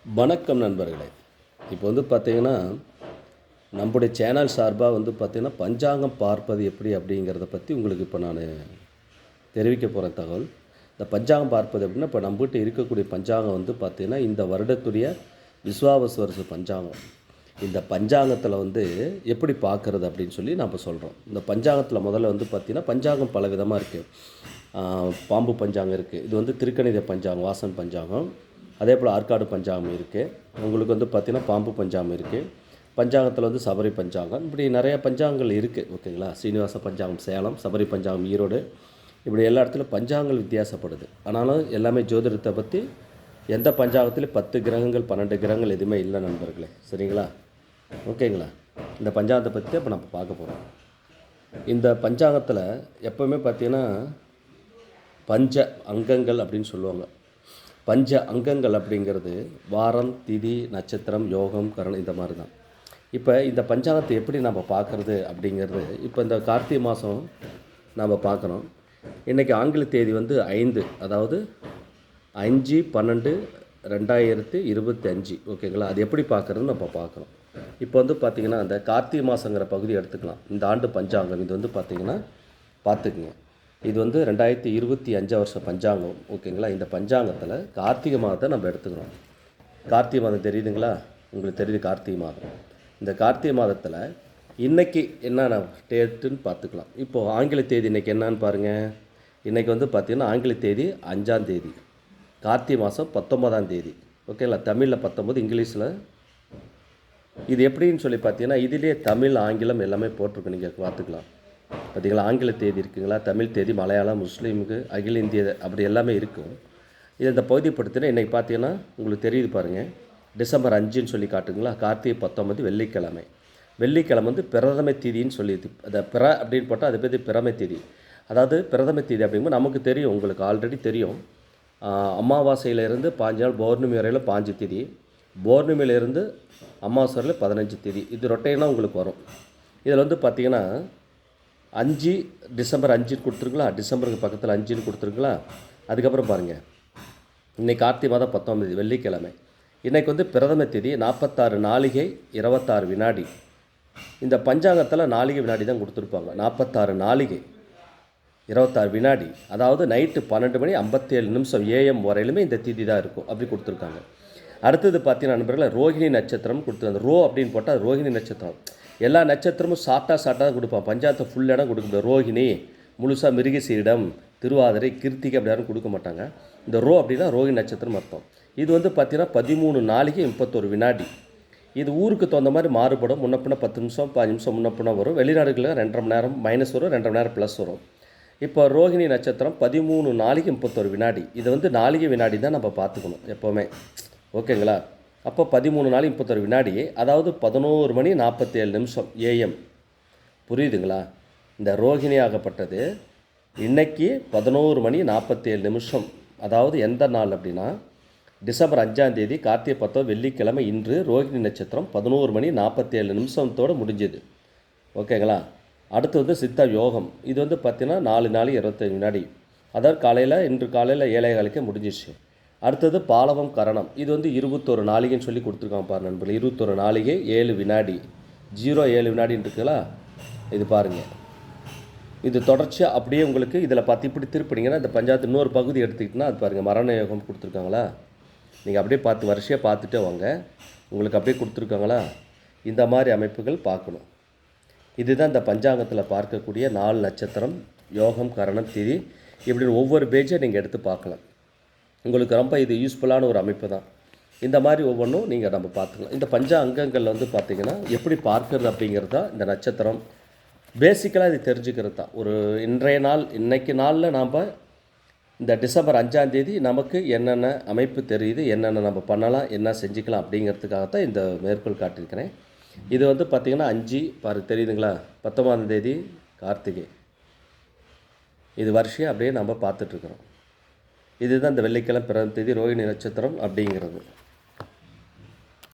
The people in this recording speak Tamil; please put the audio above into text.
வணக்கம் நண்பர்களே. இப்போ பார்த்தீங்கன்னா, நம்முடைய சேனல் சார்பாக பார்த்தீங்கன்னா, பஞ்சாங்கம் பார்ப்பது எப்படி அப்படிங்கிறத பற்றி உங்களுக்கு இப்போ நான் தெரிவிக்க போகிற தகவல். இந்த பஞ்சாங்கம் பார்ப்பது அப்படின்னா, இப்போ நம்மகிட்ட இருக்கக்கூடிய பஞ்சாங்கம் பார்த்தீங்கன்னா, இந்த வருடத்துடைய விஸ்வாவசு வருஷ பஞ்சாங்கம். இந்த பஞ்சாங்கத்தில் எப்படி பார்க்குறது அப்படின்னு சொல்லி நம்ம சொல்கிறோம். இந்த பஞ்சாங்கத்தில் முதல்ல பார்த்தீங்கன்னா, பஞ்சாங்கம் பல விதமாக இருக்குது. பாம்பு பஞ்சாங்கம் இருக்குது. இது திருக்கணித பஞ்சாங்கம், வாசன் பஞ்சாங்கம். அதே போல் ஆற்காடு பஞ்சாங்கம் இருக்குது. உங்களுக்கு பார்த்திங்கன்னா பாம்பு பஞ்சாங்கம் இருக்குது. பஞ்சாங்கத்தில் சபரி பஞ்சாங்கம், இப்படி நிறைய பஞ்சாங்கங்கள் இருக்குது. ஓகேங்களா? ஸ்ரீனிவாச பஞ்சாங்கம் சேலம், சபரி பஞ்சாங்கம் ஈரோடு, இப்படி எல்லா இடத்துலையும் பஞ்சாங்கங்கள் வித்தியாசப்படுது. ஆனாலும் எல்லாமே ஜோதிடத்தை பற்றி எந்த பஞ்சாங்கத்துலேயும் 10 கிரகங்கள் 12 கிரகங்கள் எதுவுமே இல்லை நண்பர்களே. சரிங்களா? ஓகேங்களா? இந்த பஞ்சாங்கத்தை பற்றி இப்போ நம்ம பார்க்க போகிறோம். இந்த பஞ்சாங்கத்தில் எப்போவுமே பார்த்திங்கன்னா பஞ்ச அங்கங்கள் அப்படின்னு சொல்லுவாங்க. பஞ்ச அங்கங்கள் அப்படிங்கிறது வாரம், திதி, நட்சத்திரம், யோகம், கரணம், இந்த மாதிரி தான். இப்போ இந்த பஞ்சாங்கத்தை எப்படி நம்ம பார்க்குறது அப்படிங்கிறது, இப்போ இந்த கார்த்திகை மாதம் நம்ம பார்க்கணும். இன்றைக்கி ஆங்கில தேதி 5, அதாவது 5/12/2025. ஓகேங்களா? அது எப்படி பார்க்குறதுன்னு நம்ம பார்க்குறோம். இப்போ பார்த்திங்கன்னா அந்த கார்த்திகை மாதங்கிற பகுதி எடுத்துக்கலாம். இந்த ஆண்டு பஞ்சாங்கம் இது பார்த்திங்கன்னா பார்த்துக்குங்க. இது 2025 வருஷ பஞ்சாங்கம். ஓகேங்களா? இந்த பஞ்சாங்கத்தில் கார்த்திகை மாதத்தை நம்ம எடுத்துக்கிறோம். கார்த்திகை மாதம் தெரியுதுங்களா? உங்களுக்கு தெரியுது கார்த்திகை மாதம். இந்த கார்த்திகை மாதத்தில் இன்றைக்கி என்னென்ன டேட்டுன்னு பார்த்துக்கலாம். இப்போது ஆங்கில தேதி இன்றைக்கி என்னான்னு பாருங்கள். இன்றைக்கி பார்த்திங்கன்னா ஆங்கில தேதி 5ஆம் தேதி, கார்த்திகை மாதம் 19ஆம் தேதி. ஓகேங்களா? தமிழில் 19, இங்கிலீஷில். இது எப்படின்னு சொல்லி பார்த்தீங்கன்னா, இதிலே தமிழ், ஆங்கிலம் எல்லாமே போட்டிருக்கு. நீங்கள் பார்த்துக்கலாம். பார்த்திங்களா? ஆங்கில தேதி இருக்குங்களா, தமிழ் தேதி, மலையாளம், முஸ்லீமுக்கு, அகில இந்திய, அப்படி எல்லாமே இருக்கும். இது இந்த பகுதிப்படுத்தினா இன்றைக்கி பார்த்தீங்கன்னா உங்களுக்கு தெரியுது பாருங்கள். டிசம்பர் 5ன்னு சொல்லி காட்டுங்களா. கார்த்திகை 19 வெள்ளிக்கிழமை. வெள்ளிக்கிழமை பிரதமை தேதின்னு சொல்லி, அதை பிற அப்படின்னு போட்டால் அதை பற்றி பிரமை தேதி. அதாவது பிரதமை தேதி அப்படிங்கும்போது நமக்கு தெரியும், உங்களுக்கு ஆல்ரெடி தெரியும். அமாவாசையிலேருந்து 5 நாள், பௌர்ணமி வரையில் 5 தேதி, பௌர்ணமியிலேருந்து அமாவாசை வரையில் 15 தேதி. இது ரொட்டைனா உங்களுக்கு வரும். இதில் பார்த்திங்கன்னா 5 டிசம்பர் 5ன்னு கொடுத்துருங்களா. டிசம்பருக்கு பக்கத்தில் 5ன்னு கொடுத்துருங்களா. அதுக்கப்புறம் பாருங்கள், இன்றைக்கி கார்த்திகை மாதம் 19 வெள்ளிக்கிழமை. இன்றைக்கி பிரதம தேதி 46 நாளிகை 26 வினாடி. இந்த பஞ்சாங்கத்தில் நாளிகை வினாடி தான் கொடுத்துருப்பாங்க. 46 நாளிகை 26 வினாடி, அதாவது நைட்டு 12 மணி 57 நிமிஷம் AM வரையிலுமே இந்த தேதி தான் இருக்கும். அப்படி கொடுத்துருக்காங்க. அடுத்தது பார்த்தீங்கன்னா நண்பர்களே, ரோஹிணி நட்சத்திரம் கொடுத்துருக்காங்க. ரோ அப்படின்னு போட்டால் ரோஹிணி நட்சத்திரம். எல்லா நட்சத்திரமும் சாட்டாக தான் கொடுப்பான். பஞ்சாயத்தை ஃபுல் இடம் கொடுக்க முடியாது. ரோஹிணி முழுசாக, மிருகசீரிடம், திருவாதிரை, கிருத்திகை அப்படி யாரும் கொடுக்க மாட்டாங்க. இந்த ரோ அப்படின்னா ரோஹிணி நட்சத்திரம் அர்த்தம். இது பார்த்திங்கன்னா 13 நாளிகை 31 வினாடி. இது ஊருக்கு தகுந்த மாதிரி மாறுபடும். முன்னப்பின 10 நிமிஷம் 5 நிமிஷம் முன்னப்பின வரும். வெளிநாடுகளில் 2.5 மணி நேரம் மைனஸ் வரும், 2.5 மணி நேரம் ப்ளஸ் வரும். இப்போ ரோஹிணி நட்சத்திரம் 13 நாளிகை 31 வினாடி. இதை நாளிகை வினாடி தான் நம்ம பார்த்துக்கணும் எப்போவுமே. ஓகேங்களா? அப்போ 13 நாள் 31 வினாடி, அதாவது 11 மணி 47 நிமிஷம் AM. புரியுதுங்களா? இந்த ரோஹிணி ஆகப்பட்டது இன்றைக்கி 11 மணி 47 நிமிஷம். அதாவது எந்த நாள் அப்படின்னா டிசம்பர் 5ஆம் தேதி, கார்த்திகை 19 வெள்ளிக்கிழமை. இன்று ரோஹிணி நட்சத்திரம் 11 மணி 47 நிமிஷத்தோடு முடிஞ்சுது. ஓகேங்களா? அடுத்து சித்த யோகம். இது பார்த்திங்கன்னா 4 நாள் 25 வினாடி. அதாவது காலையில், இன்று காலையில் 7:15 முடிஞ்சிச்சு. அடுத்தது பாலவம் கரணம். இது 21 நாளிகைன்னு சொல்லி கொடுத்துருக்காங்க பாரு நண்பர்கள். 21 நாளிகை 7 வினாடி. 07 வினாடின்னு இருக்குங்களா. இது பாருங்கள். இது தொடர்ச்சியாக அப்படியே உங்களுக்கு இதில் பார்த்து இப்படி திருப்பினீங்கன்னா இந்த பஞ்சாயத்து இன்னொரு பகுதி எடுத்துக்கிட்டிங்கன்னா அது பாருங்கள், மரண யோகம் கொடுத்துருக்காங்களா. நீங்கள் அப்படியே பார்த்து வரிசையாக பார்த்துட்டே வாங்க. உங்களுக்கு அப்படியே கொடுத்துருக்காங்களா. இந்த மாதிரி அமைப்புகள் பார்க்கணும். இதுதான் இந்த பஞ்சாங்கத்தில் பார்க்கக்கூடிய 4 நட்சத்திரம், யோகம், கரணம், திதி, இப்படின்னு ஒவ்வொரு பேஜை நீங்கள் எடுத்து பார்க்கலாம். உங்களுக்கு ரொம்ப இது யூஸ்ஃபுல்லான ஒரு அமைப்பு தான். இந்த மாதிரி ஒவ்வொன்றும் நீங்கள் நம்ம பார்த்துக்கலாம். இந்த பஞ்ச அங்கங்கள் பார்த்திங்கன்னா எப்படி பார்க்குறது அப்படிங்கிறது தான் இந்த நட்சத்திரம். பேசிக்கலாக இது தெரிஞ்சுக்கிறது தான். ஒரு இன்றைய நாள், இன்றைக்கி நாளில் நாம் இந்த டிசம்பர் 5ஆம் தேதி நமக்கு என்னென்ன அமைப்பு தெரியுது, என்னென்ன நம்ம பண்ணலாம், என்ன செஞ்சுக்கலாம் அப்படிங்கிறதுக்காகத்தான் இந்த மேற்கோள் காட்டியிருக்கிறேன். இது பார்த்திங்கன்னா 5 தெரியுதுங்களா. 19ஆம் தேதி கார்த்திகை. இது வருஷம் அப்படியே நம்ம பார்த்துட்ருக்குறோம். இதுதான் இந்த வெள்ளிக்கிழமை பிறந்த தேதி ரோஹிணி நட்சத்திரம் அப்படிங்கிறது.